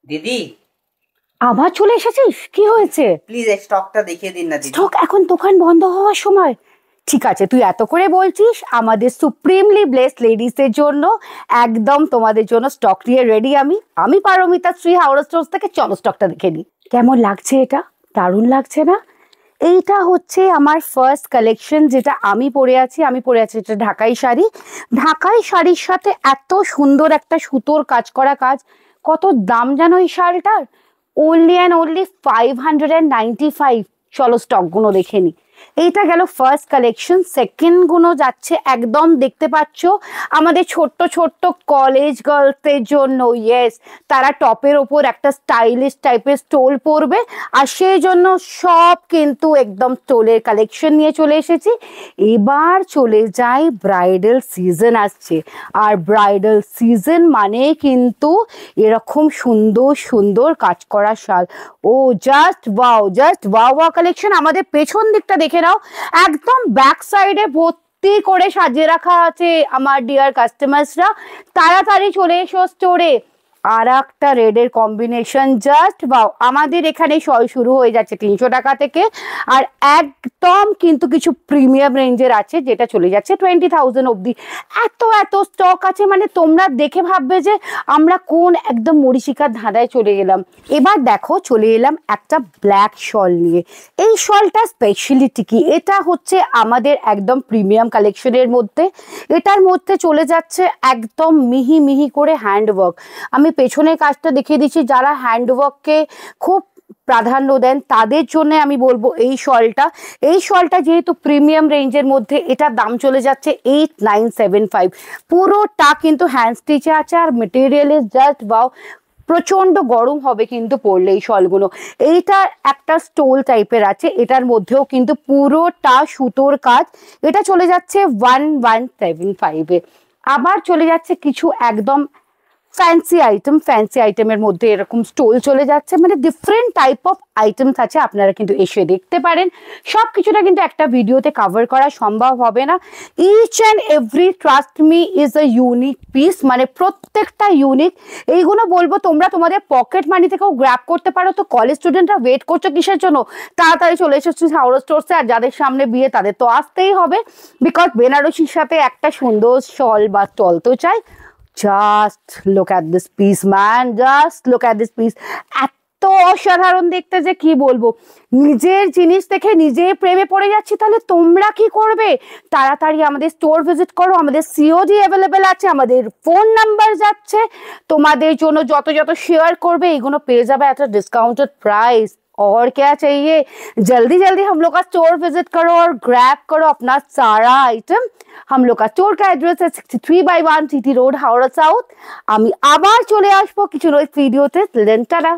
দিদি আবার চলে এসেছিস? কি হয়েছে? প্লিজ স্টকটা দেখিয়ে দিন না দিদি। স্টক এখন দোকান বন্ধ হওয়ার সময়? ঠিক আছে, তুই এত করে বলছিস, আমাদের সুপ্রিমলি ব্লেসড লেডিসের জন্য একদম তোমাদের জন্য স্টক নিয়ে রেডি। আমি পারমিতা শ্রী হাওড়া স্টোর্স থেকে। চলো স্টকটা দেখে নিই। কেমন লাগছে এটা? দারুণ লাগছে না? এইটা হচ্ছে আমার ফার্স্ট কালেকশন, যেটা আমি পরে আছি এটা ঢাকাই শাড়ি। ঢাকাই শাড়ির সাথে এত সুন্দর একটা সুতোর কাজ করা কাজ। কত দাম জানো এই শাড়িটার? only and only 595। চলো স্টক গুলো দেখে নি। এইটা গেল ফার্স্ট কালেকশন। সেকেন্ড গুলো যাচ্ছে একদম দেখতে পাচ্ছ আমাদের ছোট্ট ছোট্ট কলেজ গার্লসদের জন্য। ইয়েস, তারা টপের ওপর একটা স্টাইলিশ টাইপের স্টোল পরবে, আর সেই জন্য সব কিন্তু একদম স্টোলের কালেকশন নিয়ে চলে এসেছি। এবার চলে যাই, ব্রাইডাল সিজন আসছে, আর ব্রাইডাল সিজন মানে কিন্তু এরকম সুন্দর সুন্দর কাজ করা শাল। ও just wow, just wow wow collection. আমাদের পেছন দিকটা দেখে নাও, একদম ব্যাক সাইডে ভর্তি করে সাজিয়ে রাখা আছে আমার ডিয়ার কাস্টমার্সরা। তাড়াতাড়ি চলে এসো স্টোরে। আর একটা রেডের কম্বিনেশন, জাস্ট ওয়াও। আমাদের এখানে শল শুরু হয়ে যাচ্ছে 300 টাকা থেকে, আর একদম কিন্তু কিছু প্রিমিয়াম রেঞ্জের আছে যেটা চলে যাচ্ছে 20,000 অব্দি। এত এত স্টক আছে, মানে তোমরা দেখে ভাববে যে আমরা কোন একদম মরিচিকার ধাঁধায় চলে গেলাম। এবার দেখো, চলে এলাম একটা ব্ল্যাক শল নিয়ে। এই শলটা স্পেশালিটি কি? এটা হচ্ছে আমাদের একদম প্রিমিয়াম কালেকশনের মধ্যে। এটার মধ্যে চলে যাচ্ছে একদম মিহি মিহি করে হ্যান্ডওয়ার্ক। আমি পেছনের কাজটা দেখিয়ে দিচ্ছি। যারা হ্যান্ডওয়ার্ককে খুব প্রাধান্য দেন তাদের জন্য আমি বলবো এই শলটা যেহেতু প্রিমিয়াম রেঞ্জের মধ্যে, এটার দাম চলে যাচ্ছে 8975। পুরোটা কিন্তু হ্যান্ড স্টিচে আছে, আর মেটেরিয়াল ইজ জাস্ট ওয়াও। প্রচন্ড গরম হবে কিন্তু পরলে এই শলগুলো। এইটা একটা স্টোল টাইপের আছে, এটার মধ্যেও কিন্তু পুরোটা সুতোর কাজ। এটা চলে যাচ্ছে 1175-এ। আবার চলে যাচ্ছে কিছু একদম ফ্যান্সি আইটেমের মধ্যে এরকম স্টোল চলে যাচ্ছে, মানে ডিফারেন্ট টাইপ অফ আইটেমস আছে। আপনারা কিন্তু এসে দেখতে পারেন। সব কিছুটা কিন্তু একটা ভিডিওতে কভার করা সম্ভব হবে না। Each and every, trust me, is a unique piece, মানে প্রত্যেকটা ইউনিক। এইগুলো বলবো তোমরা তোমাদের পকেট মানি থেকেও গ্র্যাব করতে পারো। তো কলেজ স্টুডেন্টরা ওয়েট করছো কিসের জন্য? তাড়াতাড়ি চলে এসেছো হাওড়া স্টোরসে। আর যাদের সামনে বিয়ে তাদের তো আসতেই হবে, বিকজ বেনারসির সাথে একটা সুন্দর শল বা স্টল তো চাই। Just look at this piece, man. Just look at this piece. এত অসাধারণ দেখতে যে কি বলবো। নিজের জিনিস দেখে নিজে প্রেমে পড়ে যাচ্ছি। তাহলে তোমরা কি করবে? তাড়াতাড়ি আমাদের স্টোর ভিজিট করো। আমাদের সিওডি অ্যাভেলেবেল আছে, আমাদের ফোন নাম্বার যাচ্ছে। তোমাদের জন্য যত যত শেয়ার করবে এগুলো পেয়ে যাবে একটা डिस्काउंटेड प्राइस। और क्या चाहिए? जल्दी जल्दी हम लोग का स्टोर विजिट करो और ग्रैब करो अपना सारा आइटम। हम लोग का स्टोर का एड्रेस है 63/1 TT रोड, हावड़ा साउथ। আমি আবার চলে আসবো কিছু ভিডিওতে। টাটা।